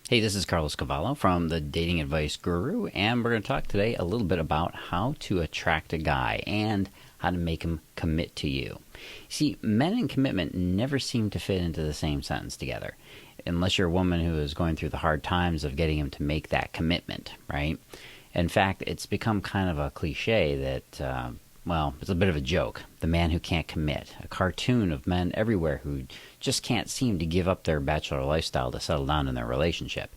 Hey, this is Carlos Cavallo from the Dating Advice Guru, and we're going to talk today a little bit about how to attract a guy and how to make him commit to you. See, men and commitment never seem to fit into the same sentence together, unless you're a woman who is going through the hard times of getting him to make that commitment, right? In fact, it's become kind of a cliche that, it's a bit of a joke. The man who can't commit, a cartoon of men everywhere who just can't seem to give up their bachelor lifestyle to settle down in their relationship.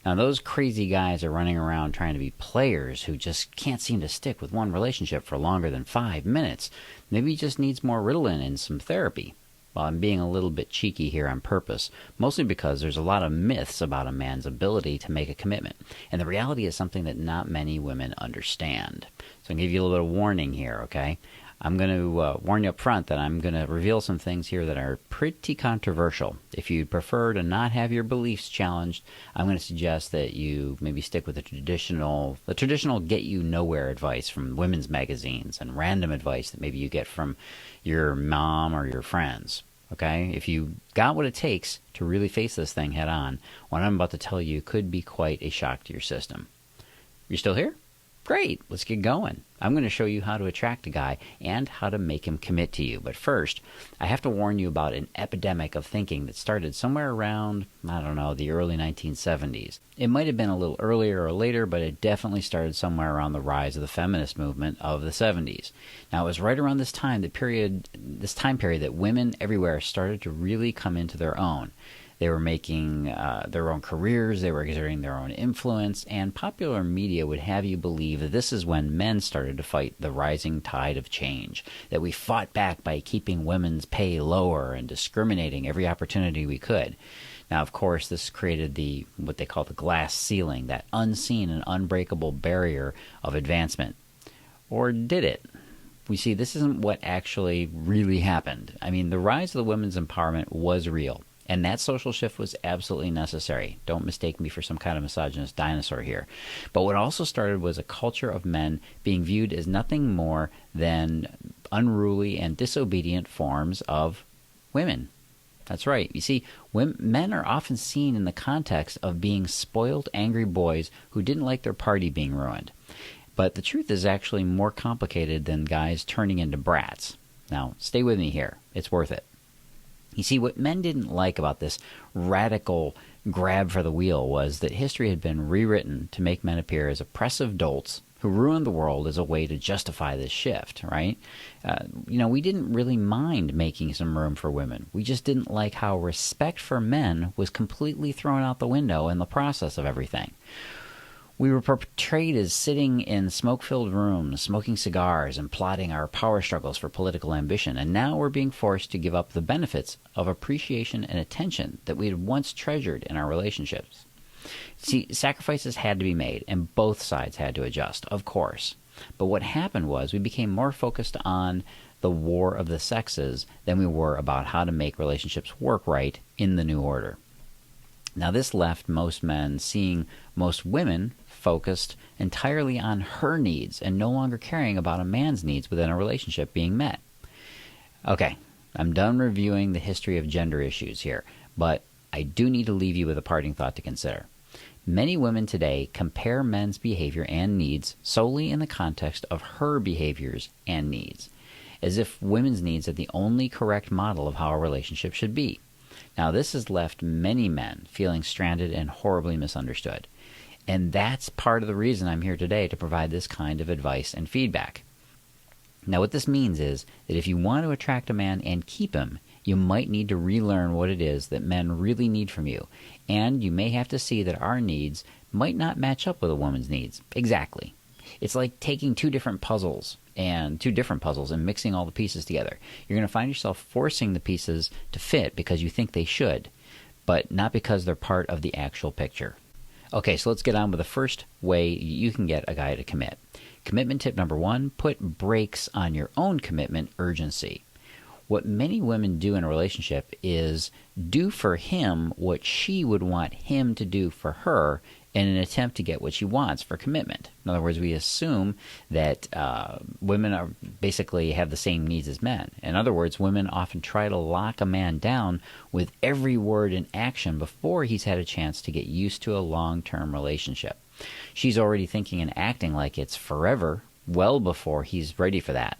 Now, those crazy guys are running around trying to be players who just can't seem to stick with one relationship for longer than 5 minutes. Maybe he just needs more Ritalin and some therapy. Well, I'm being a little bit cheeky here on purpose, mostly because there's a lot of myths about a man's ability to make a commitment, and the reality is something that not many women understand. So I'm going to give you a little bit of warning here, okay? I'm going to warn you up front that I'm going to reveal some things here that are pretty controversial. If you'd prefer to not have your beliefs challenged, I'm going to suggest that you maybe stick with the traditional get-you-nowhere advice from women's magazines and random advice that maybe you get from your mom or your friends. Okay? If you got what it takes to really face this thing head on, what I'm about to tell you could be quite a shock to your system. You still here? Great, let's get going. I'm going to show you how to attract a guy and how to make him commit to you. But first, I have to warn you about an epidemic of thinking that started somewhere around, the early 1970s. It might have been a little earlier or later, but it definitely started somewhere around the rise of the feminist movement of the 70s. Now, it was right around this time period that women everywhere started to really come into their own. They were making their own careers, they were exerting their own influence, and popular media would have you believe that this is when men started to fight the rising tide of change, that we fought back by keeping women's pay lower and discriminating every opportunity we could. Now, of course, this created what they call the glass ceiling, that unseen and unbreakable barrier of advancement. Or did it? We see this isn't what actually really happened. I mean, the rise of the women's empowerment was real. And that social shift was absolutely necessary. Don't mistake me for some kind of misogynist dinosaur here. But what also started was a culture of men being viewed as nothing more than unruly and disobedient forms of women. That's right. You see, men are often seen in the context of being spoiled, angry boys who didn't like their party being ruined. But the truth is actually more complicated than guys turning into brats. Now, stay with me here. It's worth it. You see, what men didn't like about this radical grab for the wheel was that history had been rewritten to make men appear as oppressive dolts who ruined the world as a way to justify this shift, right? We didn't really mind making some room for women. We just didn't like how respect for men was completely thrown out the window in the process of everything. We were portrayed as sitting in smoke-filled rooms, smoking cigars, and plotting our power struggles for political ambition, and now we're being forced to give up the benefits of appreciation and attention that we had once treasured in our relationships. See, sacrifices had to be made, and both sides had to adjust, of course. But what happened was we became more focused on the war of the sexes than we were about how to make relationships work right in the new order. Now, this left most men seeing most women focused entirely on her needs and no longer caring about a man's needs within a relationship being met. Okay, I'm done reviewing the history of gender issues here, but I do need to leave you with a parting thought to consider. Many women today compare men's behavior and needs solely in the context of her behaviors and needs, as if women's needs are the only correct model of how a relationship should be. Now, this has left many men feeling stranded and horribly misunderstood. And that's part of the reason I'm here today, to provide this kind of advice and feedback. Now, what this means is that if you want to attract a man and keep him, you might need to relearn what it is that men really need from you. And you may have to see that our needs might not match up with a woman's needs. Exactly. It's like taking two different puzzles and mixing all the pieces together. You're going to find yourself forcing the pieces to fit because you think they should, but not because they're part of the actual picture. Okay, so let's get on with the first way you can get a guy to commit. Commitment tip number 1, put brakes on your own commitment urgency. What many women do in a relationship is do for him what she would want him to do for her in an attempt to get what she wants for commitment. In other words, we assume that women are basically have the same needs as men. In other words, women often try to lock a man down with every word and action before he's had a chance to get used to a long-term relationship. She's already thinking and acting like it's forever, well before he's ready for that.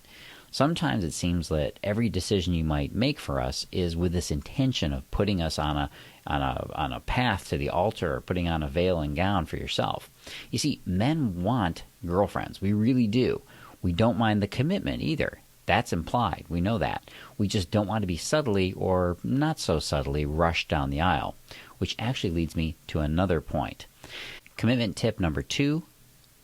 Sometimes it seems that every decision you might make for us is with this intention of putting us on a path to the altar, or putting on a veil and gown for yourself. You see, men want girlfriends. We really do. We don't mind the commitment either. That's implied. We know that. We just don't want to be subtly or not so subtly rushed down the aisle, which actually leads me to another point. Commitment tip number 2,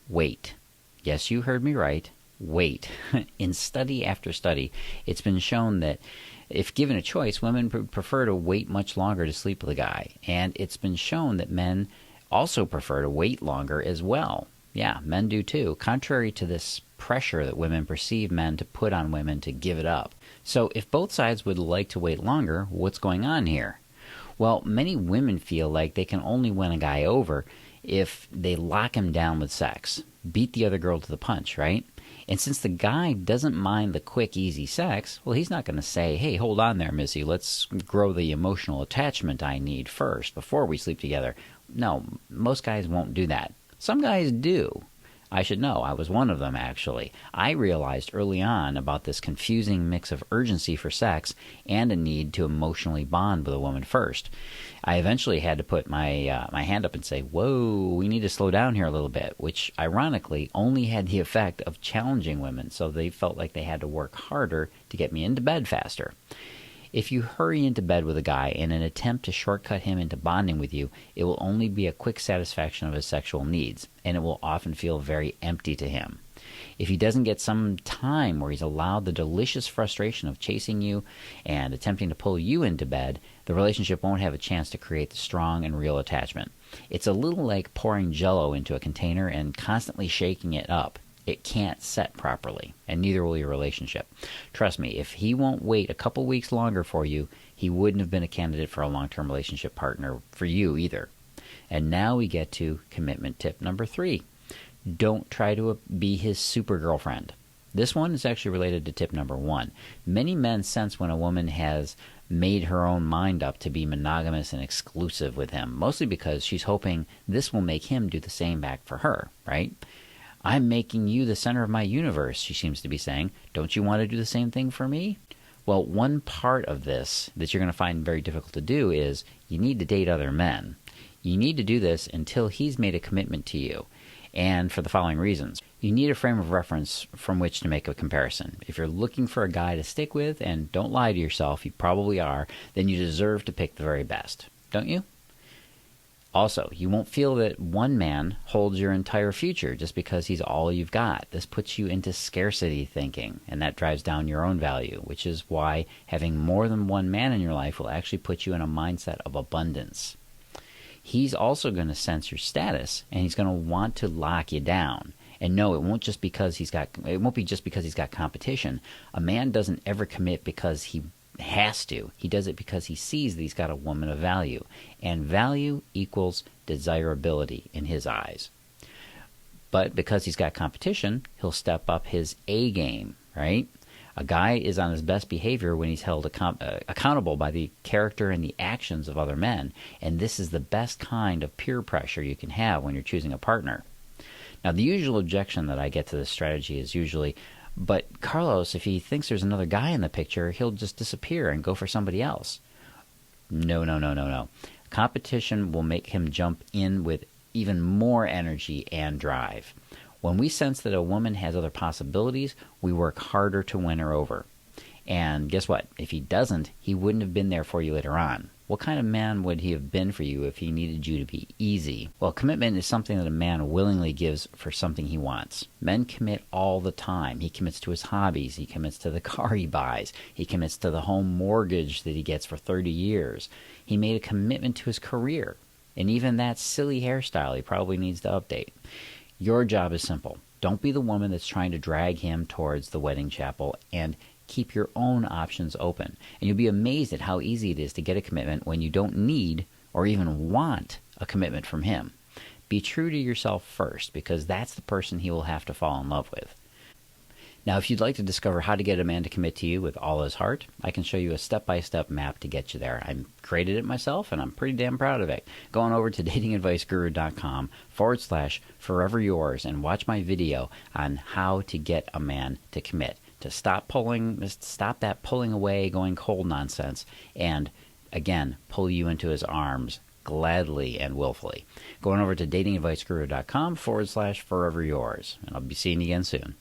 wait. Yes, you heard me right. Wait. In study after study, it's been shown that if given a choice, women prefer to wait much longer to sleep with a guy. And it's been shown that men also prefer to wait longer as well. Yeah, men do too, contrary to this pressure that women perceive men to put on women to give it up. So if both sides would like to wait longer, what's going on here? Well, many women feel like they can only win a guy over if they lock him down with sex, beat the other girl to the punch, right? And since the guy doesn't mind the quick, easy sex, well, he's not going to say, hey, hold on there, missy, let's grow the emotional attachment I need first before we sleep together. No, most guys won't do that. Some guys do. I should know. I was one of them, actually. I realized early on about this confusing mix of urgency for sex and a need to emotionally bond with a woman first. I eventually had to put my hand up and say, whoa, we need to slow down here a little bit, which ironically only had the effect of challenging women, so they felt like they had to work harder to get me into bed faster. If you hurry into bed with a guy in an attempt to shortcut him into bonding with you, it will only be a quick satisfaction of his sexual needs, and it will often feel very empty to him. If he doesn't get some time where he's allowed the delicious frustration of chasing you and attempting to pull you into bed, the relationship won't have a chance to create the strong and real attachment. It's a little like pouring Jell-O into a container and constantly shaking it up. It can't set properly, and neither will your relationship. Trust me, if he won't wait a couple weeks longer for you, he wouldn't have been a candidate for a long-term relationship partner for you either. And now we get to commitment tip number 3. Don't try to be his super girlfriend. This one is actually related to tip number 1. Many men sense when a woman has made her own mind up to be monogamous and exclusive with him, mostly because she's hoping this will make him do the same back for her, right? I'm making you the center of my universe, she seems to be saying. Don't you want to do the same thing for me? Well, one part of this that you're going to find very difficult to do is you need to date other men. You need to do this until he's made a commitment to you, and for the following reasons. You need a frame of reference from which to make a comparison. If you're looking for a guy to stick with, and don't lie to yourself, you probably are, then you deserve to pick the very best, don't you? Also, you won't feel that one man holds your entire future just because he's all you've got. This puts you into scarcity thinking, and that drives down your own value, which is why having more than one man in your life will actually put you in a mindset of abundance. He's also going to sense your status, and he's going to want to lock you down. And no, it won't be just because he's got competition. A man doesn't ever commit because he has to. He does it because he sees that he's got a woman of value. And value equals desirability in his eyes. But because he's got competition, he'll step up his A game, right? A guy is on his best behavior when he's held accountable by the character and the actions of other men. And this is the best kind of peer pressure you can have when you're choosing a partner. Now, the usual objection that I get to this strategy is usually, but Carlos, if he thinks there's another guy in the picture, he'll just disappear and go for somebody else. No. Competition will make him jump in with even more energy and drive. When we sense that a woman has other possibilities, we work harder to win her over. And guess what? If he doesn't, he wouldn't have been there for you later on. What kind of man would he have been for you if he needed you to be easy? Well, commitment is something that a man willingly gives for something he wants. Men commit all the time. He commits to his hobbies. He commits to the car he buys. He commits to the home mortgage that he gets for 30 years. He made a commitment to his career. And even that silly hairstyle he probably needs to update. Your job is simple. Don't be the woman that's trying to drag him towards the wedding chapel, and keep your own options open. And you'll be amazed at how easy it is to get a commitment when you don't need or even want a commitment from him. Be true to yourself first, because that's the person he will have to fall in love with. Now, if you'd like to discover how to get a man to commit to you with all his heart, I can show you a step-by-step map to get you there. I created it myself, and I'm pretty damn proud of it. Go on over to datingadviceguru.com/forever yours and watch my video on how to get a man to commit, to stop that pulling away, going cold nonsense, and, again, pull you into his arms gladly and willfully. Go on over to datingadviceguru.com/forever yours, and I'll be seeing you again soon.